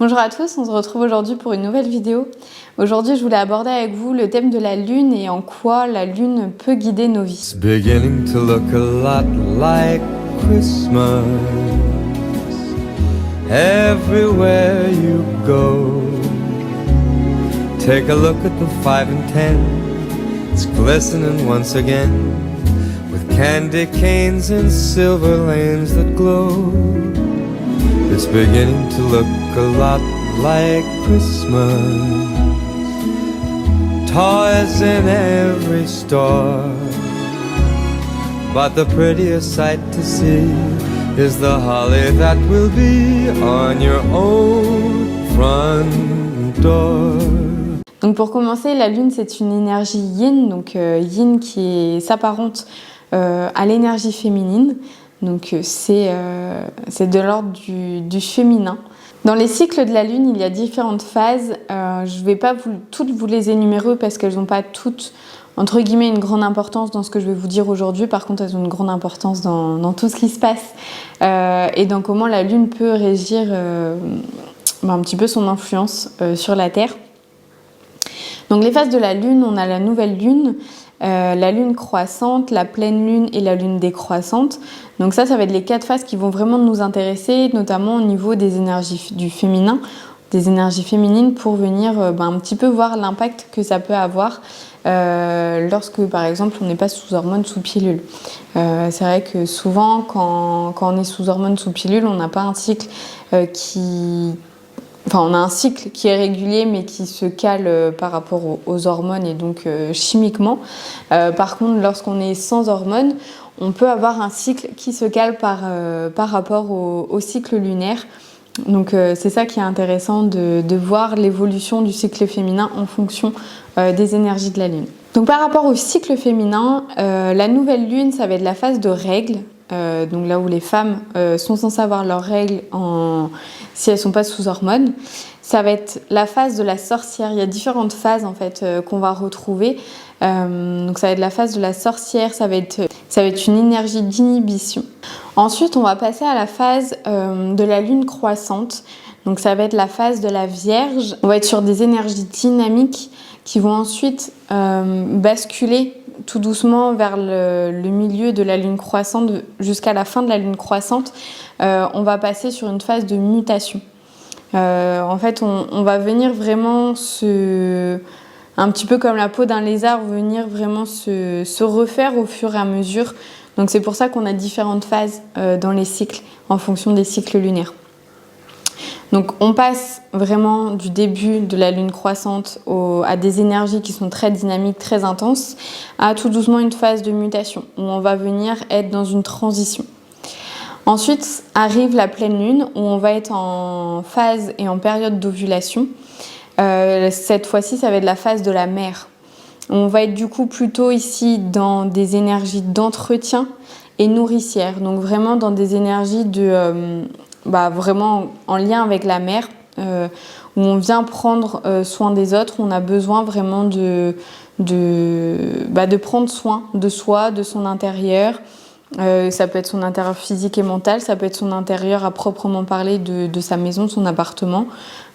Bonjour à tous, on se retrouve aujourd'hui pour une nouvelle vidéo. Aujourd'hui, je voulais aborder avec vous le thème de la lune et en quoi la lune peut guider nos vies. It's beginning to look a lot like Christmas everywhere you go. Take a look at the 5 and 10. It's glistening once again with candy canes and silver lanes that glow. It's beginning to look a lot like Christmas. Toys in every store, but the prettiest sight to see is the holly that will be on your own front door. Donc pour commencer, la lune c'est une énergie yin, donc yin qui s'apparente à l'énergie féminine. Donc c'est de l'ordre du féminin. Dans les cycles de la lune, il y a différentes phases. Je ne vais pas toutes vous les énumérer parce qu'elles n'ont pas toutes, entre guillemets, une grande importance dans ce que je vais vous dire aujourd'hui. Par contre, elles ont une grande importance dans tout ce qui se passe et dans comment la lune peut régir un petit peu son influence sur la Terre. Donc les phases de la lune, on a la nouvelle lune, la lune croissante, la pleine lune et la lune décroissante. Donc ça va être les 4 phases qui vont vraiment nous intéresser, notamment au niveau des énergies du féminin, des énergies féminines, pour venir un petit peu voir l'impact que ça peut avoir lorsque par exemple on n'est pas sous hormones, sous pilule. C'est vrai que souvent quand on est sous hormones, sous pilule, on n'a pas un cycle on a un cycle qui est régulier mais qui se cale par rapport aux hormones et donc chimiquement. Par contre, lorsqu'on est sans hormones, on peut avoir un cycle qui se cale par rapport au cycle lunaire. Donc c'est ça qui est intéressant de voir l'évolution du cycle féminin en fonction des énergies de la lune. Donc par rapport au cycle féminin, la nouvelle lune, ça va être la phase de règles. Donc là où les femmes sont censées avoir leurs règles si elles ne sont pas sous hormones. Ça va être la phase de la sorcière. Il y a différentes phases en fait qu'on va retrouver. Donc ça va être la phase de la sorcière, ça va être une énergie d'inhibition. Ensuite, on va passer à la phase de la lune croissante. Donc ça va être la phase de la Vierge. On va être sur des énergies dynamiques qui vont ensuite basculer tout doucement vers le milieu de la lune croissante jusqu'à la fin de la lune croissante. On va passer sur une phase de mutation. En fait, on va venir vraiment un petit peu comme la peau d'un lézard, venir vraiment se refaire au fur et à mesure. Donc c'est pour ça qu'on a différentes phases dans les cycles en fonction des cycles lunaires. Donc on passe vraiment du début de la lune croissante à des énergies qui sont très dynamiques, très intenses, à tout doucement une phase de mutation où on va venir être dans une transition. Ensuite arrive la pleine lune où on va être en phase et en période d'ovulation. Cette fois-ci, ça va être la phase de la mère. On va être du coup plutôt ici dans des énergies d'entretien et nourricière. Donc vraiment dans des énergies vraiment en lien avec la mère, où on vient prendre soin des autres, on a besoin vraiment de prendre soin de soi, de son intérieur. Ça peut être son intérieur physique et mental, ça peut être son intérieur à proprement parler de sa maison, de son appartement,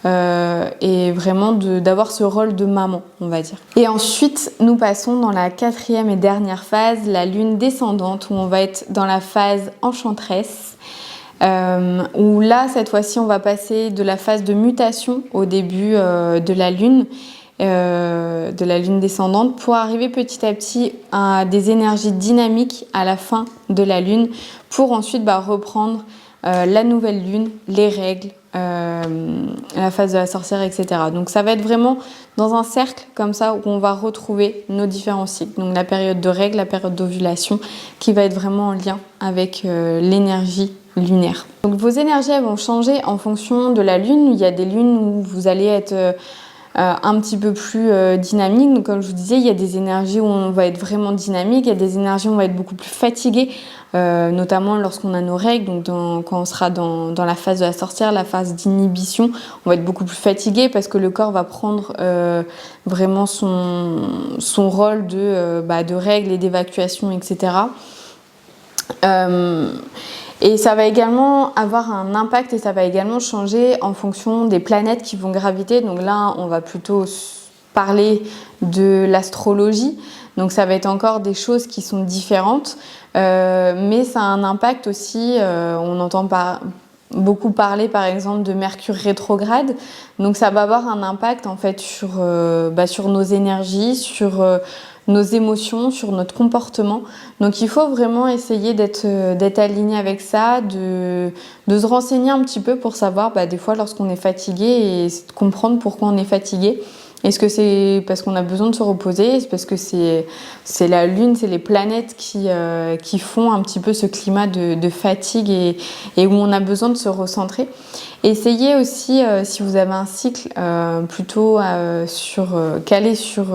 et vraiment d'avoir ce rôle de maman, on va dire. Et ensuite, nous passons dans la 4e et dernière phase, la lune descendante, où on va être dans la phase enchanteresse. Où là, cette fois-ci, on va passer de la phase de mutation au début de la lune descendante pour arriver petit à petit à des énergies dynamiques à la fin de la lune pour ensuite reprendre la nouvelle lune, les règles, la phase de la sorcière, etc. Donc ça va être vraiment dans un cercle comme ça où on va retrouver nos différents cycles. Donc la période de règles, la période d'ovulation qui va être vraiment en lien avec l'énergie lunaire. Donc vos énergies elles vont changer en fonction de la lune. Il y a des lunes où vous allez être un petit peu plus dynamique. Donc comme je vous disais, il y a des énergies où on va être vraiment dynamique, il y a des énergies où on va être beaucoup plus fatigué, notamment lorsqu'on a nos règles, donc quand on sera dans la phase de la sorcière, la phase d'inhibition, on va être beaucoup plus fatigué parce que le corps va prendre vraiment son rôle de règles et d'évacuation, etc. Et ça va également avoir un impact et ça va également changer en fonction des planètes qui vont graviter. Donc là, on va plutôt parler de l'astrologie. Donc ça va être encore des choses qui sont différentes. Mais ça a un impact aussi, on entend beaucoup parler par exemple de Mercure rétrograde. Donc ça va avoir un impact en fait sur nos énergies, sur nos émotions, sur notre comportement. Donc il faut vraiment essayer d'être aligné avec ça, de se renseigner un petit peu pour savoir des fois lorsqu'on est fatigué et comprendre pourquoi on est fatigué. Est-ce que c'est parce qu'on a besoin de se reposer? Est-ce parce que c'est la Lune, c'est les planètes qui font un petit peu ce climat de fatigue et où on a besoin de se recentrer? Essayez aussi, si vous avez un cycle plutôt calé sur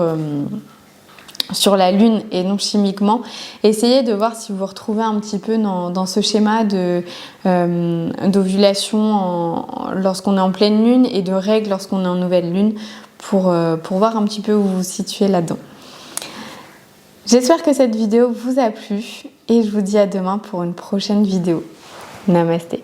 la Lune et non chimiquement, essayez de voir si vous vous retrouvez un petit peu dans ce schéma d'ovulation lorsqu'on est en pleine Lune et de règles lorsqu'on est en nouvelle Lune pour voir un petit peu où vous vous situez là-dedans. J'espère que cette vidéo vous a plu et je vous dis à demain pour une prochaine vidéo. Namasté.